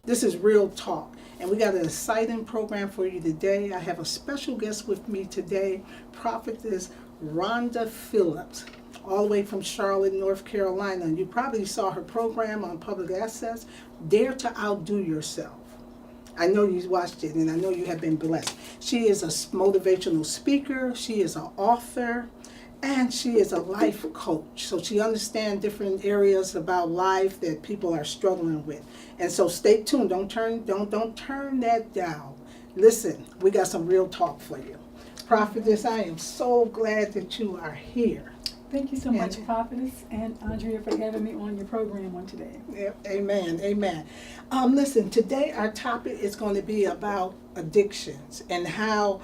This is Real Talk. And we got an exciting program for you today. I have a special guest with me today, Prophetess Rhonda Phillips, all the way from Charlotte, North Carolina. And you probably saw her program on Public Access, Dare to Outdo Yourself. I know you watched it, and I know you have been blessed. She is a motivational speaker. She is an author. And she is a life coach, so she understands different areas about life that people are struggling with. And so stay tuned. Don't turn that down. Listen, we got some real talk for you. Prophetess, I am so glad that you are here. Thank you so much, Prophetess and Andrea, for having me on your program on today. Yeah, amen, amen. Listen, today our topic is going to be about addictions and how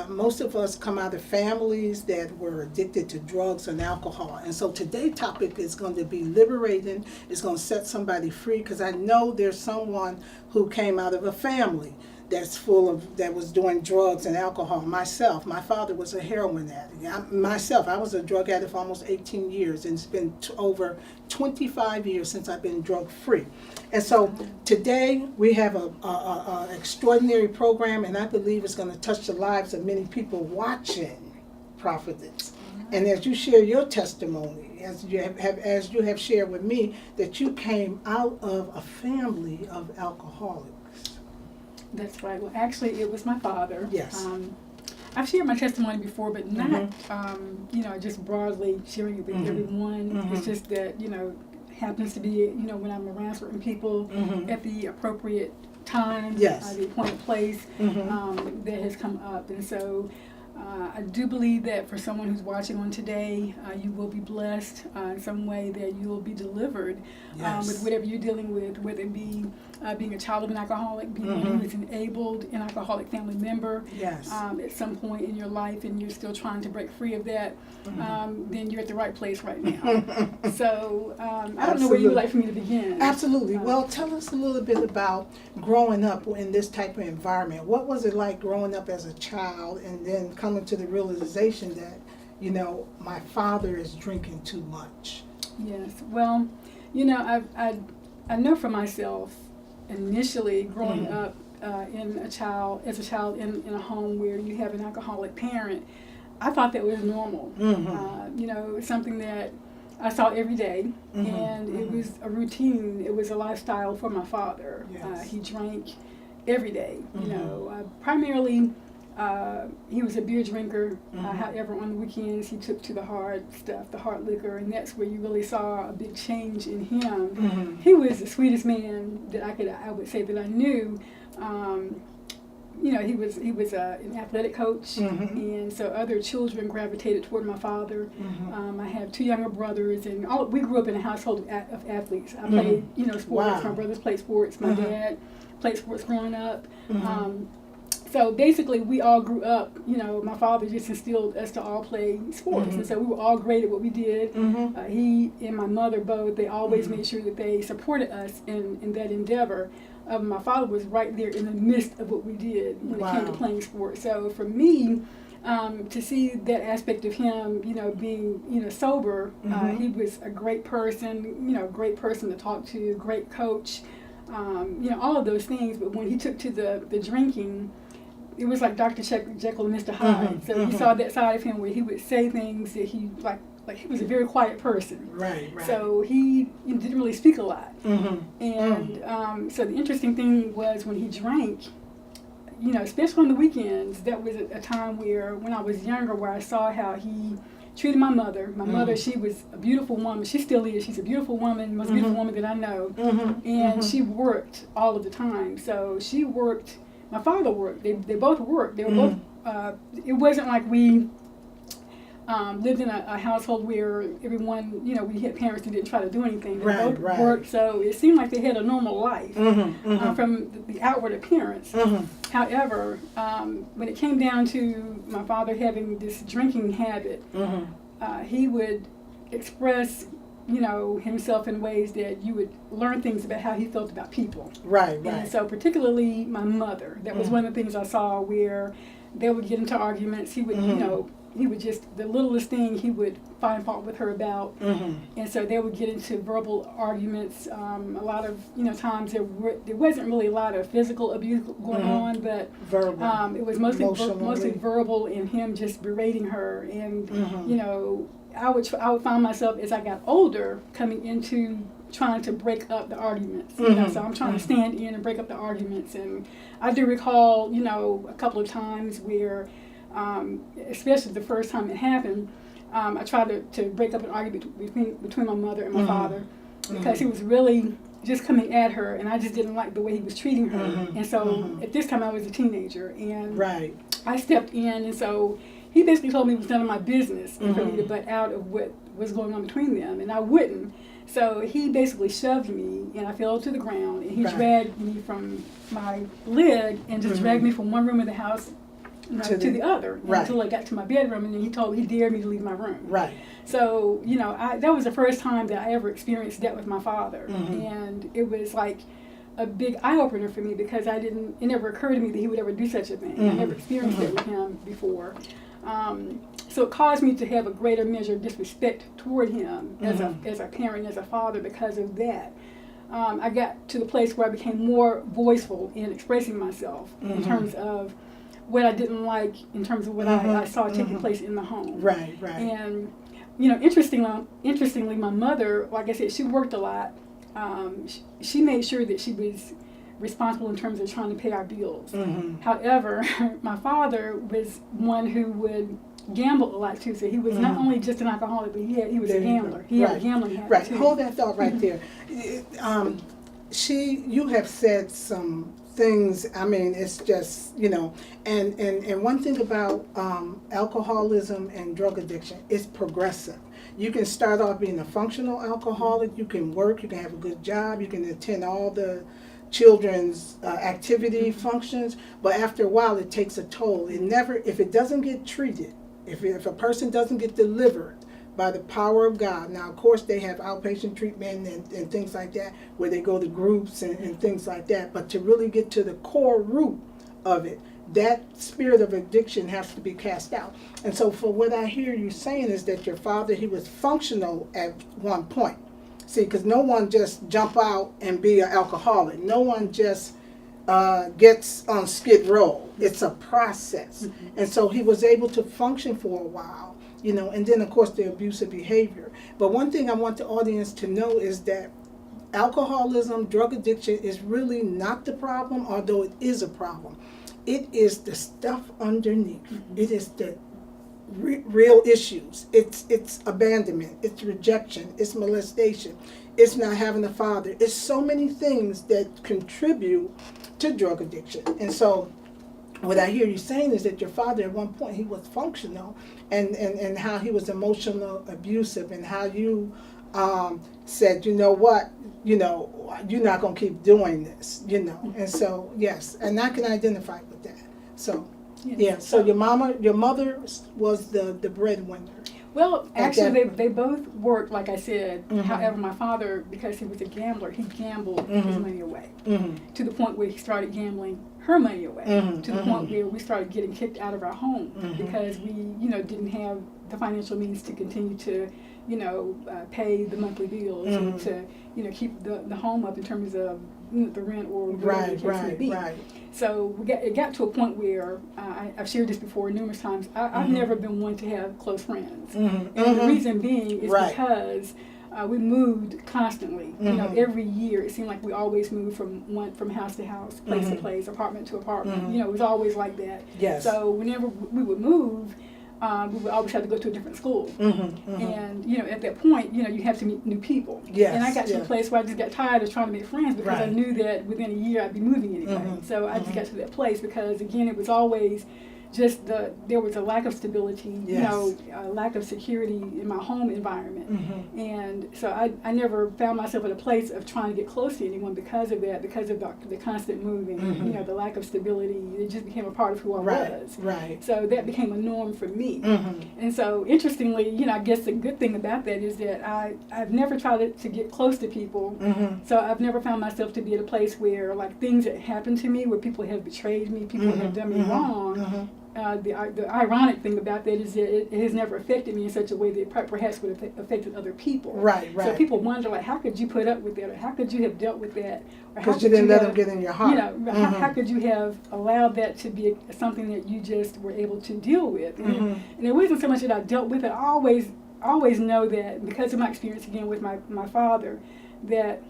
most of us come out of families that were addicted to drugs and alcohol. And so today's topic is going to be liberating. It's going to set somebody free, because I know there's someone who came out of a family that was doing drugs and alcohol. Myself, my father was a heroin addict. I was a drug addict for almost 18 years, and it's been over 25 years since I've been drug free. And so today we have a extraordinary program, and I believe it's going to touch the lives of many people watching Prophetess. And as you share your testimony, as you have shared with me, that you came out of a family of alcoholics. That's right. Well, actually, it was my father. Yes. I've shared my testimony before, but not, just broadly sharing it with everyone. It's just that, happens to be, when I'm around certain people at the appropriate time, yes. The appointed place, that has come up. And so I do believe that for someone who's watching on today, you will be blessed in some way, that you will be delivered with whatever you're dealing with, whether it be being a child of an alcoholic, being one who is enabled an alcoholic family member at some point in your life, and you're still trying to break free of that, then you're at the right place right now. So I don't know where you would like for me to begin. Absolutely. Well, tell us a little bit about growing up in this type of environment. What was it like growing up as a child and then coming to the realization that, my father is drinking too much? Yes. Well, I know for myself, initially growing up as a child in a home where you have an alcoholic parent, I thought that was normal. Something that I saw every day, and it was a routine. It was a lifestyle for my father. Yes. He drank every day. Primarily, he was a beer drinker. However, on the weekends, he took to the hard stuff, the hard liquor, and that's where you really saw a big change in him. He was the sweetest man that I would say that I knew. He was an athletic coach, and so other children gravitated toward my father. I have two younger brothers, and we grew up in a household of athletes. I played, sports. Wow. My brothers played sports. My dad played sports growing up. So basically, we all grew up, my father just instilled us to all play sports. And so we were all great at what we did. He and my mother both, they always made sure that they supported us in that endeavor. My father was right there in the midst of what we did when it came to playing sports. So for me, to see that aspect of him, being, sober, he was a great person, great person to talk to, great coach, all of those things. But when he took to the drinking, it was like Dr. Jekyll and Mr. Hyde. So you saw that side of him where he would say things that he like he was a very quiet person. Right. So he didn't really speak a lot. And so the interesting thing was when he drank, especially on the weekends, that was a time where, when I was younger, where I saw how he treated my mother. My mother, she was a beautiful woman. She still is. She's a beautiful woman, most beautiful woman that I know. And she worked all of the time. So she worked. My father worked. They both worked. They were both. It wasn't like we lived in a household where everyone, we had parents that didn't try to do anything. They both worked, so it seemed like they had a normal life from the outward appearance. However, when it came down to my father having this drinking habit, he would express himself in ways that you would learn things about how he felt about people. Right. And so particularly my mother, that was one of the things I saw where they would get into arguments. He would, he would just, the littlest thing he would find fault with her about. And so they would get into verbal arguments. A lot of, times there wasn't really a lot of physical abuse going on, but verbal. it was mostly Emotionally. verbal, and him just berating her. And, I would find myself, as I got older, coming into trying to break up the arguments. So I'm trying to stand in and break up the arguments. And I do recall, a couple of times where, especially the first time it happened, I tried to break up an argument between my mother and my father, because he was really just coming at her, and I just didn't like the way he was treating her. And so at this time I was a teenager, and I stepped in, and so he basically told me it was none of my business for me to butt out of what was going on between them, and I wouldn't. So he basically shoved me, and I fell to the ground, and he dragged me from my leg and just dragged me from one room of the house to the other until I got to my bedroom, and then he dared me to leave my room. So, that was the first time that I ever experienced that with my father, and it was like a big eye-opener for me, because it never occurred to me that he would ever do such a thing. I never experienced it with him before. So it caused me to have a greater measure of disrespect toward him as a parent, as a father, because of that. I got to the place where I became more voiceful in expressing myself in terms of what I didn't like, in terms of what I saw taking place in the home. And, interestingly, my mother, like I said, she worked a lot. She made sure that she was responsible in terms of trying to pay our bills. However, my father was one who would gamble a lot too. So he was not only just an alcoholic, but he was a gambler. He had a gambling habit too. Hold that thought right there. You have said some things. I mean, it's just and one thing about alcoholism and drug addiction, it's progressive. You can start off being a functional alcoholic. You can work. You can have a good job. You can attend all the children's activity functions, but after a while it takes a toll. If it doesn't get treated, if a person doesn't get delivered by the power of God. Now, of course, they have outpatient treatment and things like that, where they go to groups and things like that, but to really get to the core root of it, that spirit of addiction has to be cast out. And so for what I hear you saying is that your father, he was functional at one point. See, because no one just jump out and be an alcoholic. No one just gets on skid row. It's a process. And so he was able to function for a while, and then, of course, the abusive behavior. But one thing I want the audience to know is that alcoholism, drug addiction is really not the problem, although it is a problem. It is the stuff underneath. It is the real issues. It's abandonment, it's rejection, it's molestation, it's not having a father. It's so many things that contribute to drug addiction. And so what I hear you saying is that your father at one point, he was functional, and how he was emotional abusive, and how you said, you know what, you're not going to keep doing this, And so, yes, and I can identify with that. So so your mother was the breadwinner. Well, actually, they both worked, like I said. However, my father, because he was a gambler, he gambled his money away to the point where he started gambling her money away, to the point where we started getting kicked out of our home because we, didn't have the financial means to continue to, pay the monthly bills and to, keep the home up in terms of the rent or whatever the case may be. So it got to a point where I've shared this before numerous times. I've never been one to have close friends, and the reason being is because we moved constantly. Every year it seemed like we always moved from house to house, place to place, apartment to apartment. It was always like that. So whenever we would move, we would always have to go to a different school. And, at that point, you have to meet new people. And I got to a place where I just got tired of trying to make friends because I knew that within a year I'd be moving anyway. So I just got to that place because, again, it was always just there was a lack of stability, a lack of security in my home environment. And so I never found myself at a place of trying to get close to anyone because of that, because of the constant moving, the lack of stability. It just became a part of who I was. So that became a norm for me. And so interestingly, I guess the good thing about that is that I've never tried to get close to people. So I've never found myself to be at a place where, like, things that happened to me, where people have betrayed me, people have done me wrong, the ironic thing about that is that it has never affected me in such a way that it perhaps would have affected other people. Right. So people wonder, like, how could you put up with that, or how could you have dealt with that, or how Because could you didn't let have, them get in your heart. you know, how could you have allowed that to be something that you just were able to deal with? And it wasn't so much that I dealt with it. I always know that because of my experience again with my father, that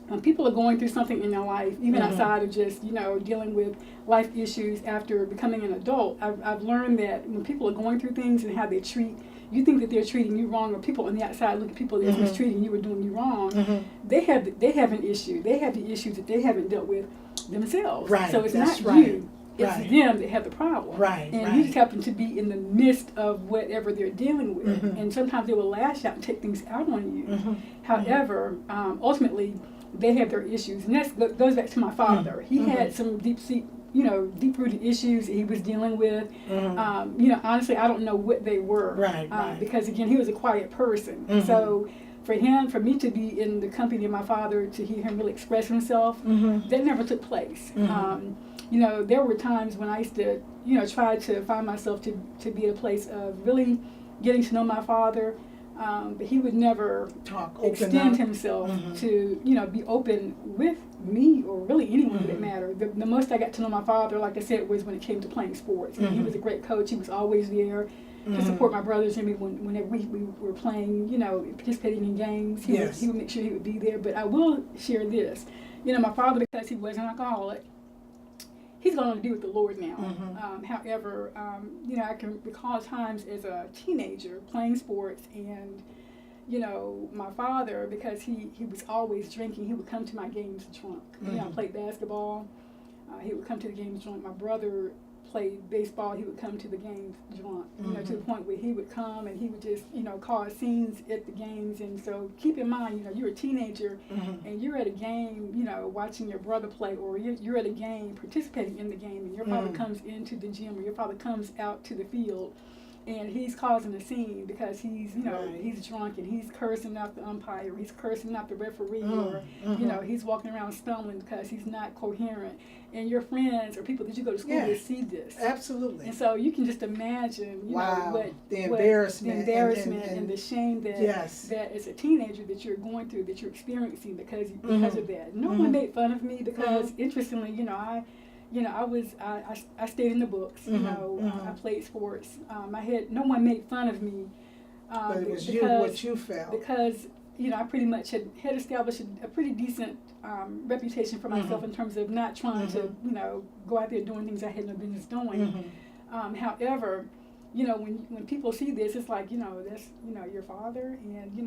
when people are going through something in their life, even outside of just, you know, dealing with life issues after becoming an adult, I've learned that when people are going through things and how they treat, you think that they're treating you wrong, or people on the outside look at people that's mistreating you or doing you wrong, they have an issue. They have the issues that they haven't dealt with themselves. Right. So it's That's not right. you. It's Right. them that have the problem. Right, And right. you just happen to be in the midst of whatever they're dealing with. And sometimes they will lash out and take things out on you. However, ultimately, they have their issues. And that goes back to my father. He had some deep-rooted issues that he was dealing with. Honestly, I don't know what they were. Right. Because, again, he was a quiet person. So for me to be in the company of my father, to hear him really express himself, that never took place. There were times when I used to, try to find myself to be at a place of really getting to know my father, but he would never extend himself to, be open with me, or really anyone for that matter. The most I got to know my father, like I said, was when it came to playing sports. He was a great coach. He was always there to support my brothers and me whenever we were playing, participating in games. He would make sure he would be there. But I will share this. My father, because he was an alcoholic, he's gone on to be with the Lord now. However, I can recall times as a teenager playing sports, and my father, because he was always drinking, he would come to my games drunk. I played basketball. He would come to the games drunk. My brother played baseball. He would come to the games drunk. To the point where he would come and he would just cause scenes at the games. And so keep in mind, you're a teenager and you're at a game, watching your brother play, or you're at a game participating in the game, and your father comes into the gym, or your father comes out to the field, and he's causing a scene because he's he's drunk, and he's cursing out the umpire, he's cursing out the referee, or he's walking around stumbling because he's not coherent. And your friends or people that you go to school with see this. Absolutely. And so you can just imagine, what the embarrassment and the shame that that as a teenager that you're going through, that you're experiencing because of that. No one made fun of me because, interestingly, I stayed in the books. I played sports. No one made fun of me. But it was what you felt. Because I pretty much had established a pretty decent reputation for myself in terms of not trying to go out there doing things I had no business doing. However, when people see this, it's like that's your father, and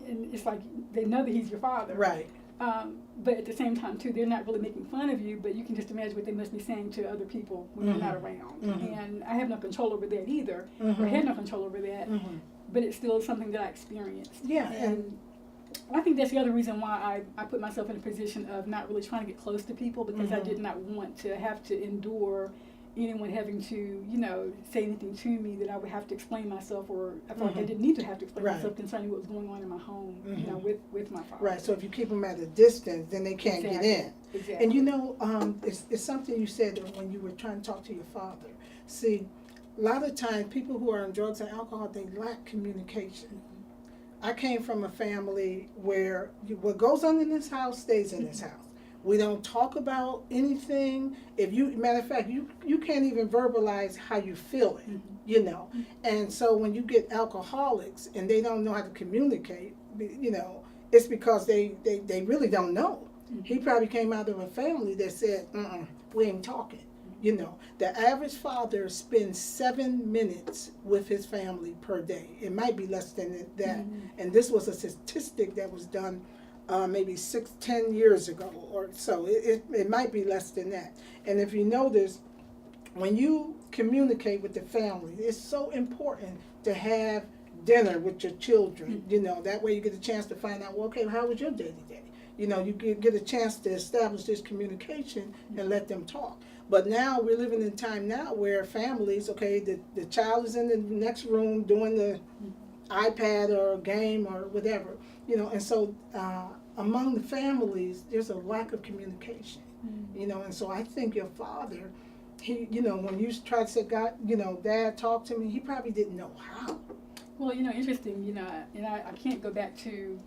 and it's like they know that he's your father. Right. But at the same time, too, they're not really making fun of you, but you can just imagine what they must be saying to other people when you're not around. And I have no control over that either, or had no control over that, but it's still something that I experienced. Yeah. And I think that's the other reason why I put myself in a position of not really trying to get close to people, because I did not want to have to endure anyone having to, say anything to me that I would have to explain myself, or I felt like I didn't need to have to explain myself concerning what was going on in my home, with my father. Right, so if you keep them at a distance, then they can't get in. Exactly. And it's something you said when you were trying to talk to your father. See, a lot of times people who are on drugs and alcohol, they lack communication. I came from a family where what goes on in this house stays in this house. We don't talk about anything. Matter of fact, you can't even verbalize how you feeling, And so when you get alcoholics and they don't know how to communicate, it's because they really don't know. He probably came out of a family that said, we ain't talking. The average father spends 7 minutes with his family per day. It might be less than that. And this was a statistic that was done maybe 10 years ago or so. It might be less than that. And if you notice, when you communicate with the family, it's so important to have dinner with your children. That way you get a chance to find out, well, okay, how was your day today? You get a chance to establish this communication and let them talk. But now we're living in a time now where families, okay, the child is in the next room doing the iPad or game or whatever, and so among the families, there's a lack of communication, and so I think your father he, when you try to say, God, Dad, talk to me, he probably didn't know how. Well, interesting, and I can't go back to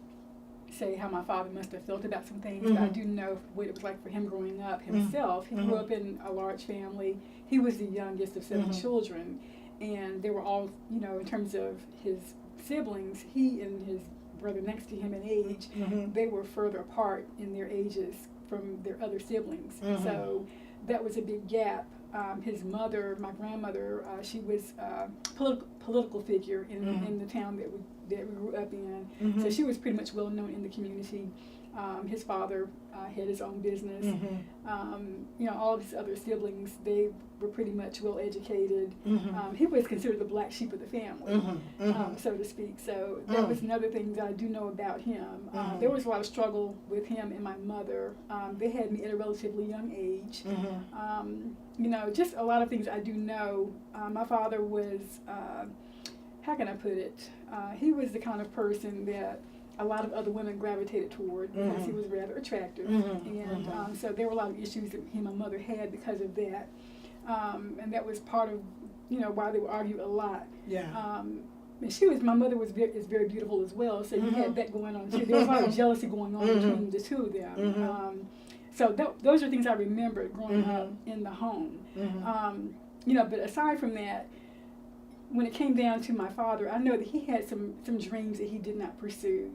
say how my father must have felt about some things, but I do know what it was like for him growing up himself. He grew up in a large family. He was the youngest of 7 children, and they were all, in terms of his siblings, he and his brother next to him in age, they were further apart in their ages from their other siblings. So that was a big gap. His mother, my grandmother, she was a political figure in the town that we grew up in. So she was pretty much well known in the community. His father had his own business. All of his other siblings, they were pretty much well educated. He was considered the black sheep of the family, so to speak. So that was another thing that I do know about him. There was a lot of struggle with him and my mother. They had me at a relatively young age. Just a lot of things I do know. My father was, how can I put it? He was the kind of person that a lot of other women gravitated toward because he was rather attractive. And so there were a lot of issues that him and my mother had because of that. And that was part of, why they would argue a lot. Yeah. And my mother is very beautiful as well, so you had that going on too. There was a lot of jealousy going on between the two of them. So those are things I remember growing up in the home. But aside from that, when it came down to my father, I know that he had some dreams that he did not pursue,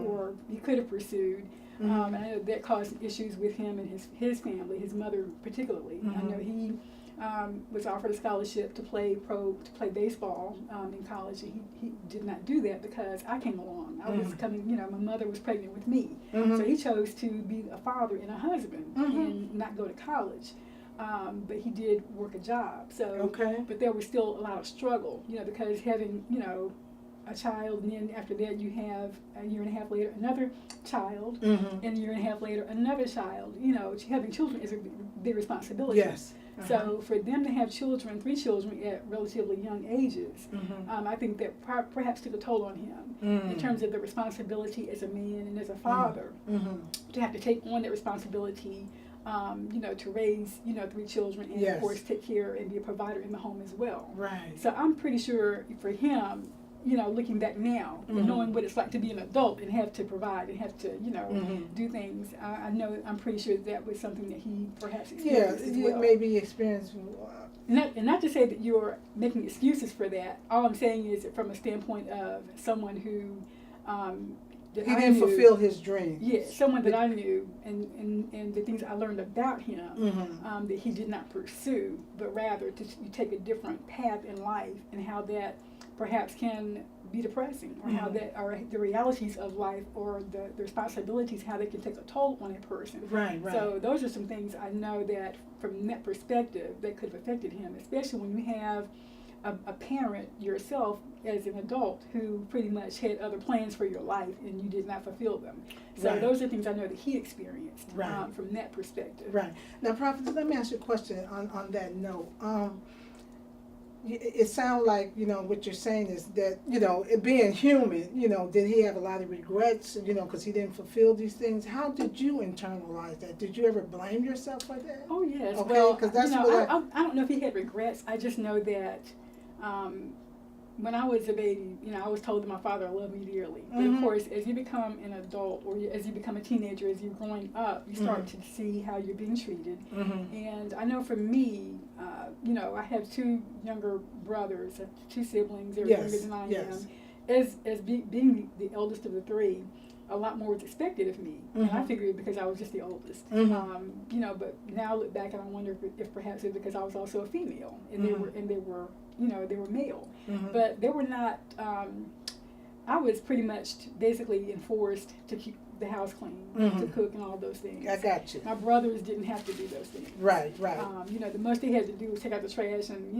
or he could have pursued. And I know that caused issues with him and his family, his mother particularly. I know he was offered a scholarship to play baseball in college, and he did not do that because I came along. I was coming, my mother was pregnant with me, so he chose to be a father and a husband and not go to college. But he did work a job. So, but there was still a lot of struggle, because having, a child, and then after that you have a year and a half later another child, and a year and a half later another child. Having children is a big responsibility. Yes. So for them to have 3 children at relatively young ages, I think that perhaps took a toll on him in terms of the responsibility as a man and as a father to have to take on that responsibility. To raise, 3 children and of course take care and be a provider in the home as well. Right. So I'm pretty sure for him, looking back now and knowing what it's like to be an adult and have to provide and have to, do things, I'm pretty sure that was something that he perhaps experienced as well. Maybe experienced. Not to say that you're making excuses for that. All I'm saying is that from a standpoint of someone who he didn't fulfill his dream. Yeah, someone that I knew, and the things I learned about him that he did not pursue, but rather you take a different path in life, and how that perhaps can be depressing, or how that, or the realities of life, or the responsibilities, how they can take a toll on a person. Right. So those are some things I know that from that perspective that could have affected him, especially when you have a parent yourself as an adult who pretty much had other plans for your life and you did not fulfill them. So those are things I know that he experienced from that perspective. Right. Now, Prophet, let me ask you a question on that note. It sounds like, what you're saying is that, being human, did he have a lot of regrets, because he didn't fulfill these things? How did you internalize that? Did you ever blame yourself for that? Oh, yes. Okay, well, because that's I don't know if he had regrets. I just know that when I was a baby, I was told that my father loved me dearly. But of course, as you become an adult, or as you become a teenager, as you're growing up, you start to see how you're being treated. And I know for me, I have 2 younger brothers, 2 siblings. They're younger than I am. As being the eldest of the 3, a lot more was expected of me. And I figured because I was just the oldest. But now I look back and I wonder if perhaps it's because I was also a female, and they were male. But they were not, I was pretty much basically enforced to keep the house clean, to cook and all those things. I got you. My brothers didn't have to do those things. Right. The most they had to do was take out the trash and,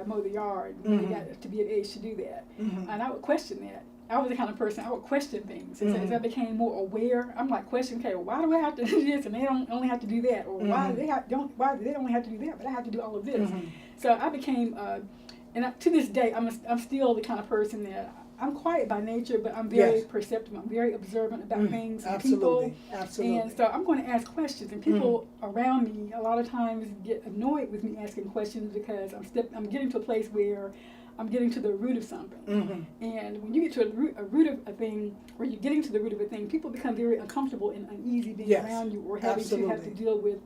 mow the yard. They got to be of age to do that. And I would question that. I was the kind of person, I would question things. And so as I became more aware, I'm like, question, okay, well, why do I have to do this and they don't only have to do that? Or why do they only have to do that, but I have to do all of this? So I became, to this day, I'm still the kind of person that I'm quiet by nature, but I'm very Yes. perceptive. I'm very observant about things and Absolutely. people. Absolutely. And so I'm going to ask questions, and people around me a lot of times get annoyed with me asking questions because I'm getting to a place where I'm getting to the root of something. And when you get to a root of a thing, where you're getting to the root of a thing, people become very uncomfortable and uneasy being Yes. around you or having to have to Absolutely. deal with,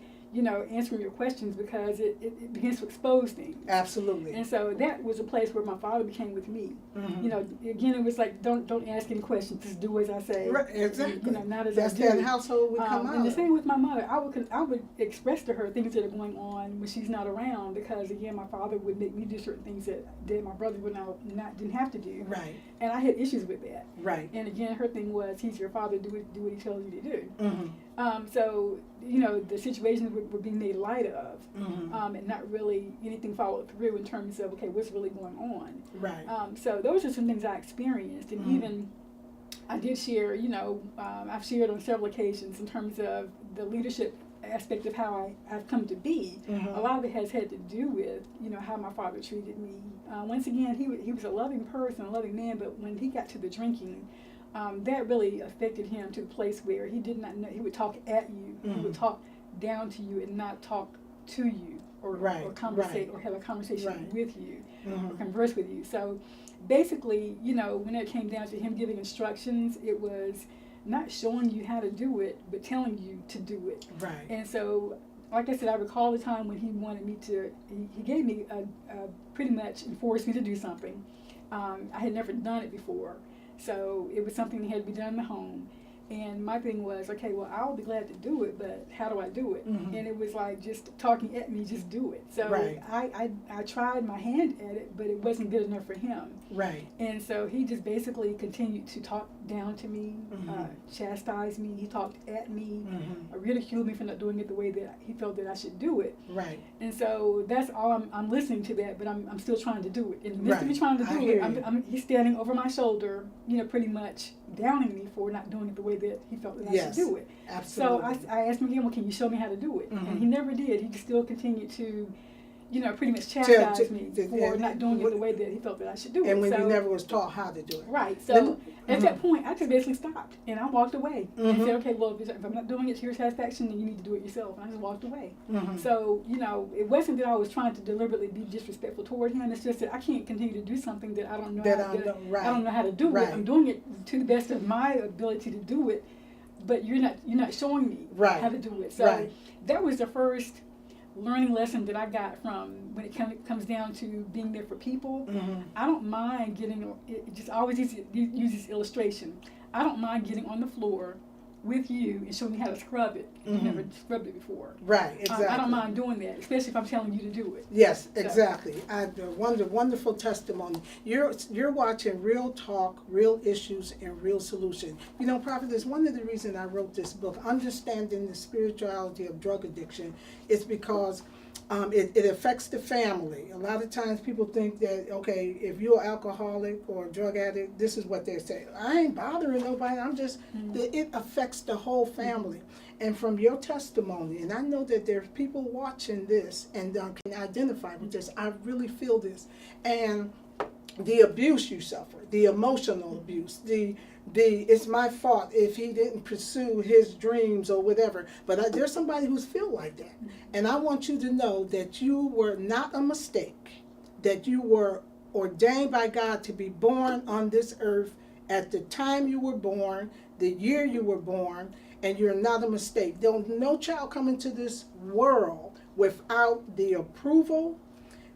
answering your questions because it begins to expose things. Absolutely. And so that was a place where my father became with me. Mhm. Again, it was like, don't ask any questions, just do as I say. Right, exactly. Not as That's I do. that household we come out And the of. same with my mother. I would express to her things that are going on when she's not around because, again, my father would make me do certain things that my brother would didn't have to do. Right. And I had issues with that. Right. And again, her thing was, he's your father, do what he tells you to do. Mm-hmm. So, the situations were being made light of, Mm-hmm. and not really anything followed through in terms of, okay, what's really going on. Right. So those are some things I experienced, and even I did share, I've shared on several occasions in terms of the leadership aspect of how I've come to be. Mhm. A lot of it has had to do with, how my father treated me. Once again, he was a loving person, a loving man, but when he got to the drinking, that really affected him to the place where he did not know, he would talk at you, he would talk down to you and not talk to you or Right, conversate right. or have a conversation Right. with you or Mhm. converse with you. So basically, when it came down to him giving instructions, it was not showing you how to do it, but telling you to do it. Right. And so, like I said, I recall the time when he wanted me to, he gave me pretty much enforced me to do something. I had never done it before. So it was something that had to be done in the home. And my thing was, okay, well, I'll be glad to do it, but how do I do it? Mhm. And it was like just talking at me, just do it. So Right. I tried my hand at it, but it wasn't good enough for him. Right. And so he just basically continued to talk down to me, Mhm. chastise me. He talked at me, Mhm. ridiculed me for not doing it the way that he felt that I should do it. Right. And so that's all I'm listening to that, but I'm still trying to do it. In the midst of me Right. trying to I do hear it, you. he's standing over my shoulder, pretty much downing me for not doing it the way that he felt that I Yes. should do it. Absolutely. So I asked him again, well, can you show me how to do it? Mhm. And he never did. He just still continued to, pretty much chastise me for not doing it the way that he felt that I should do it. And when So, you never was taught how to do it. right. So Then- at that point, I just basically stopped and I walked away and Mhm. said, okay, well, if I'm not doing it to your satisfaction, then you need to do it yourself. And I just walked away. Mhm. So, it wasn't that I was trying to deliberately be disrespectful toward him. It's just that I can't continue to do something that I don't know, That how, I don't- right. I don't know how to do Right. it. I'm doing it to the best of my ability to do it, but you're not showing me Right. how to do it. So Right. that was the first learning lesson that I got from when it comes down to being there for people. Mhm. I don't mind I always use this illustration. I don't mind getting on the floor with you and showing you how to scrub it if you've Mhm. never scrubbed it before. Right. Exactly. I don't mind doing that, especially if I'm telling you to do it. Yes, So- exactly. Wonderful testimony. You're watching real talk, real issues, and real solution. Prophet, is one of the reasons I wrote this book, Understanding the Spirituality of Drug Addiction, is because it affects the family. A lot of times people think that, okay, if you're an alcoholic or a drug addict, this is what they say. I ain't bothering nobody. I'm just, it affects the whole family. And from your testimony, and I know that there's people watching this and can identify with this, I really feel this. And the abuse you suffer, the emotional abuse, the it's my fault if he didn't pursue his dreams or whatever. But there's somebody who's feel like that. And I want you to know that you were not a mistake, that you were ordained by God to be born on this earth at the time you were born, the year you were born, and you're not a mistake. There's no child come into this world without the approval,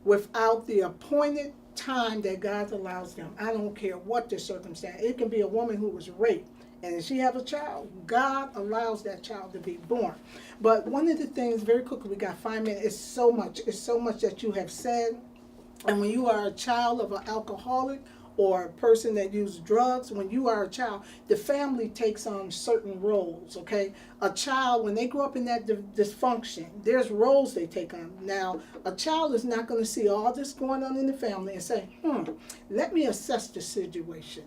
without the appointed time that God allows them. I don't care what the circumstance. It can be a woman who was raped, and if she have a child, God allows that child to be born. But one of the things, very quickly, we got 5 minutes, it's so much that you have said. And when you are a child of an alcoholic or a person that uses drugs, when you are a child, the family takes on certain roles, okay? A child, when they grow up in that dysfunction, there's roles they take on. Now, a child is not going to see all this going on in the family and say, let me assess the situation.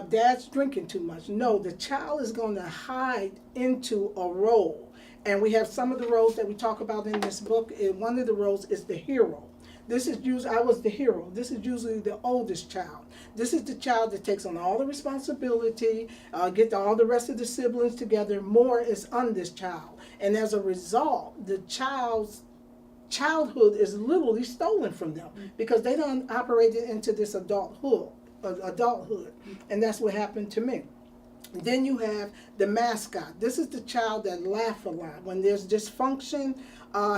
Dad's drinking too much. No, the child is going to hide into a role. And we have some of the roles that we talk about in this book. And one of the roles is the hero. This is usually, I was the hero. This is usually the oldest child. This is the child that takes on all the responsibility, get all the rest of the siblings together. More is on this child. And as a result, the child's childhood is literally stolen from them because they don't operate it into this adulthood. And that's what happened to me. Then you have the mascot. This is the child that laughs a lot. When there's dysfunction,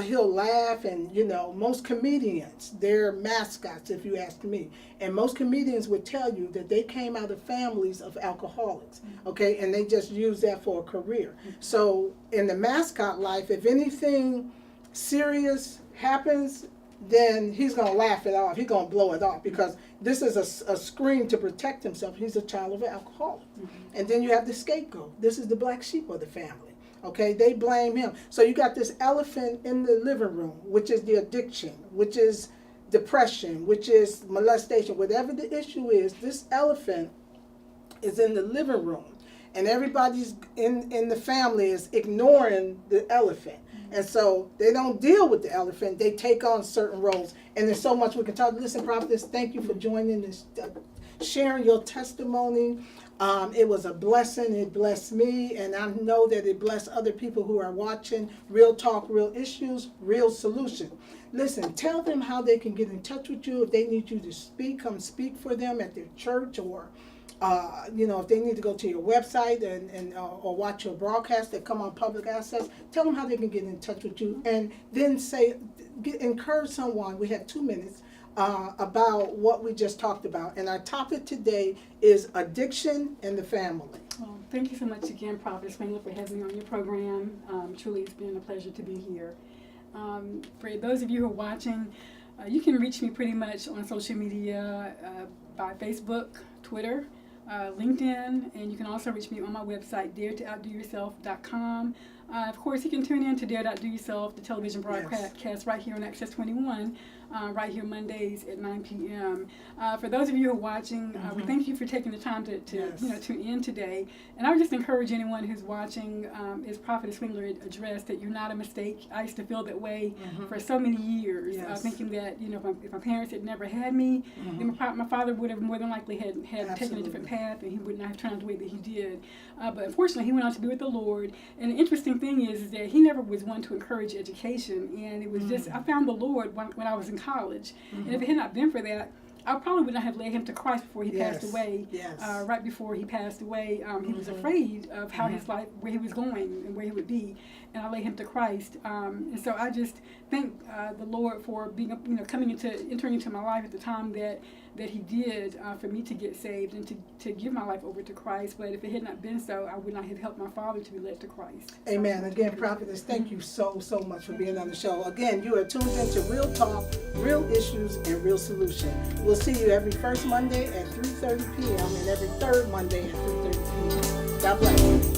he'll laugh. And, you know, most comedians, they're mascots, if you ask me. And most comedians would tell you that they came out of families of alcoholics, okay? And they just use that for a career. So in the mascot life, if anything serious happens, then he's going to laugh it off. He's going to blow it off because this is a screen to protect himself. He's a child of an alcoholic. And then you have the scapegoat. This is the black sheep of the family. Okay, they blame him. So you got this elephant in the living room, which is the addiction, which is depression, which is molestation. Whatever the issue is, this elephant is in the living room. And everybody's in the family is ignoring the elephant. And so they don't deal with the elephant. They take on certain roles. And there's so much we can talk. Listen, Prophetess, thank you for joining this, sharing your testimony. It was a blessing. It blessed me. And I know that it blessed other people who are watching. Real talk, real issues, real solution. Listen, tell them how they can get in touch with you. If they need you to speak, come speak for them at their church, or you know, if they need to go to your website or watch your broadcast that come on public access, tell them how they can get in touch with you. And then encourage someone. We have 2 minutes about what we just talked about. And our topic today is addiction in the family. Well, thank you so much again, Prophet Swingler, for having me on your program. Truly, it's been a pleasure to be here. For those of you who are watching, you can reach me pretty much on social media by Facebook, Twitter, LinkedIn, and you can also reach me on my website, daretooutdoyourself.com. Of course, you can tune in to Dare to Outdo Yourself, the television broadcast right here on Access 21, right here Mondays at 9 p.m. For those of you who are watching, we thank you for taking the time to tune in today. And I would just encourage anyone who's watching, as Prophet Swingler addressed, that you're not a mistake. I used to feel that way for so many years, thinking that, you know, if my parents had never had me, then my father would have more than likely had taken a different path, and he would not have turned out the way that he did. But unfortunately, he went on to be with the Lord. And the interesting thing is that he never was one to encourage education, and it was just, I found the Lord when I was in college, and if it had not been for that, I probably would not have led him to Christ before he passed away. Right before he passed away, he was afraid of how his life, where he was going and where he would be, and I led him to Christ. And so I just thank the Lord for being, entering into my life at the time that he did, for me to get saved and to give my life over to Christ. But if it had not been so, I would not have helped my father to be led to Christ. Amen. Again, Prophetess, thank you so much for being on the show. Again, you are tuned into Real Talk, Real Issues, and Real Solution. We'll see you every first Monday at 3:30 p.m. and every third Monday at 3:30 p.m. God bless you.